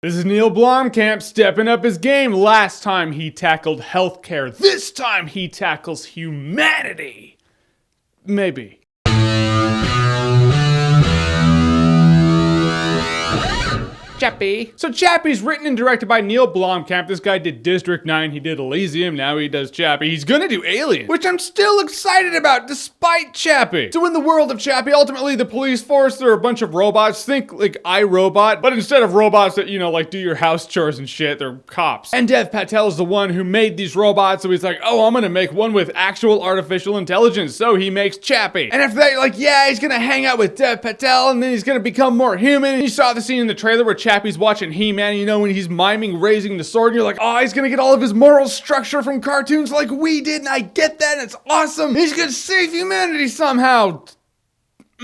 This is Neil Blomkamp stepping up his game. Last time he tackled healthcare. This time he tackles humanity. Maybe. Chappie. So Chappie's written and directed by Neil Blomkamp. This guy did District 9, he did Elysium, now he does Chappie. He's gonna do Alien, which I'm still excited about despite Chappie. So in the world of Chappie, ultimately the police force, they're a bunch of robots. Think like iRobot, but instead of robots that, you know, like do your house chores and shit, they're cops. And Dev Patel is the one who made these robots, so he's like, oh, I'm gonna make one with actual artificial intelligence. So he makes Chappie. And after that, like, yeah, he's gonna hang out with Dev Patel, and then he's gonna become more human. And you saw the scene in the trailer where Chappie's watching He-Man, you know, when he's miming raising the sword, and you're like, oh, he's gonna get all of his moral structure from cartoons like we did, and I get that, and it's awesome. He's gonna save humanity somehow.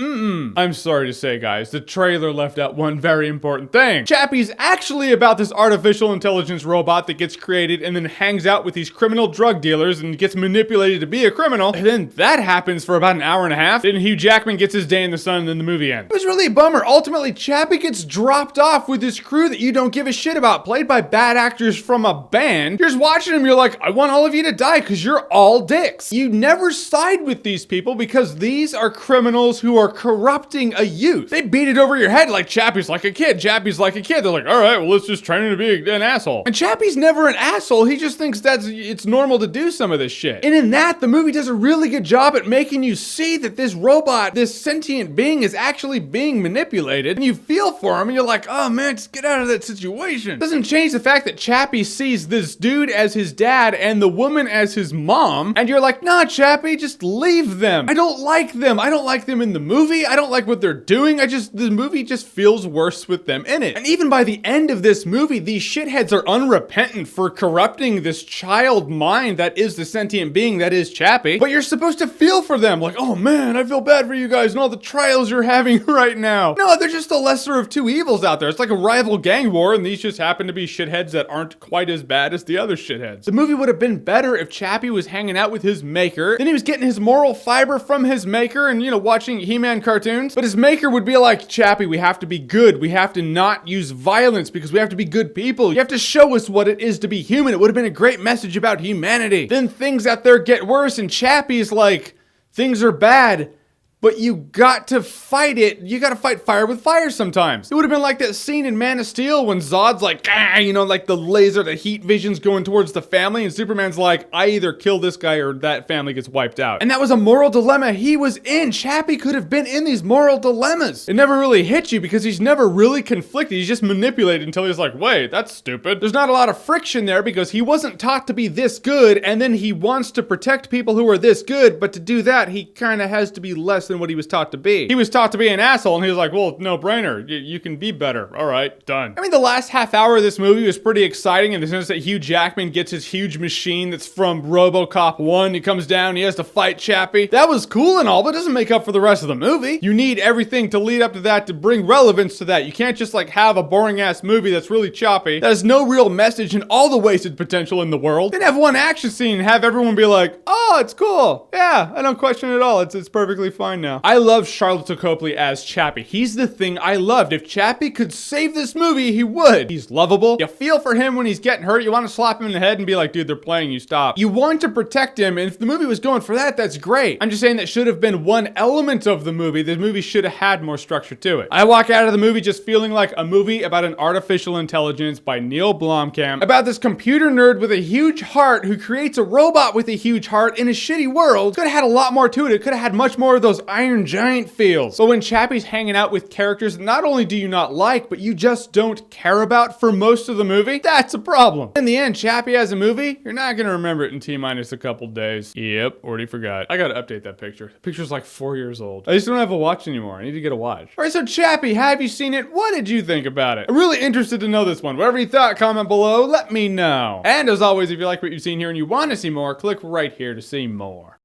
I'm sorry to say, guys, the trailer left out one very important thing. Chappie's actually about this artificial intelligence robot that gets created and then hangs out with these criminal drug dealers and gets manipulated to be a criminal. And then that happens for about an hour and a half. Then Hugh Jackman gets his day in the sun and then the movie ends. It was really a bummer. Ultimately, Chappie gets dropped off with this crew that you don't give a shit about, played by bad actors from a band. You're just watching them, you're like, I want all of you to die because you're all dicks. You never side with these people because these are criminals who are corrupting a youth. They beat it over your head like Chappie's like a kid. Chappie's like a kid. They're like, all right, well, let's just train him to be an asshole. And Chappie's never an asshole. He just thinks it's normal to do some of this shit. And in that, the movie does a really good job at making you see that this robot, this sentient being is actually being manipulated. And you feel for him and you're like, oh man, just get out of that situation. Doesn't change the fact that Chappie sees this dude as his dad and the woman as his mom. And you're like, nah, Chappie, just leave them. I don't like them. I don't like them in the movie. I don't like what they're doing. The movie just feels worse with them in it. And even by the end of this movie, these shitheads are unrepentant for corrupting this child mind that is the sentient being that is Chappie. But you're supposed to feel for them. Like, oh man, I feel bad for you guys and all the trials you're having right now. No, they're just the lesser of two evils out there. It's like a rival gang war, and these just happen to be shitheads that aren't quite as bad as the other shitheads. The movie would have been better if Chappie was hanging out with his maker, then he was getting his moral fiber from his maker and, you know, watching He-Man cartoons, but his maker would be like, Chappie, we have to be good. We have to not use violence because we have to be good people. You have to show us what it is to be human. It would have been a great message about humanity. Then things out there get worse and Chappie's like, things are bad, but you got to fight it. You got to fight fire with fire sometimes. It would have been like that scene in Man of Steel when Zod's like, you know, like the laser, the heat vision's going towards the family, and Superman's like, I either kill this guy or that family gets wiped out. And that was a moral dilemma he was in. Chappie could have been in these moral dilemmas. It never really hit you because he's never really conflicted. He's just manipulated until he's like, wait, that's stupid. There's not a lot of friction there because he wasn't taught to be this good, and then he wants to protect people who are this good, but to do that, he kind of has to be less than what he was taught to be. He was taught to be an asshole, and he was like, well, no brainer. You can be better. All right, done. I mean, the last half hour of this movie was pretty exciting in the sense that Hugh Jackman gets his huge machine that's from RoboCop 1. He comes down, he has to fight Chappie. That was cool and all, but it doesn't make up for the rest of the movie. You need everything to lead up to that to bring relevance to that. You can't just like have a boring ass movie that's really choppy, that has no real message and all the wasted potential in the world. Then have one action scene and have everyone be like, oh, it's cool. Yeah, I don't question it at all. It's perfectly fine now. I love Charlotte Copley as Chappie. He's the thing I loved. If Chappie could save this movie, he would. He's lovable. You feel for him when he's getting hurt. You want to slap him in the head and be like, dude, they're playing you, stop. You want to protect him, and if the movie was going for that, that's great. I'm just saying that should have been one element of the movie. The movie should have had more structure to it. I walk out of the movie just feeling like a movie about an artificial intelligence by Neil Blomkamp, about this computer nerd with a huge heart who creates a robot with a huge heart in a shitty world. Could have had a lot more to it. It could have had much more of those Iron Giant feels. But when Chappie's hanging out with characters not only do you not like, but you just don't care about for most of the movie, that's a problem. In the end, Chappie as a movie, you're not gonna remember it in T-minus a couple days. Yep, already forgot. I gotta update that picture. The picture's like 4 years old. I just don't have a watch anymore. I need to get a watch. All right, so Chappie, have you seen it? What did you think about it? I'm really interested to know this one. Whatever you thought, comment below, let me know. And as always, if you like what you've seen here and you want to see more, click right here to see more.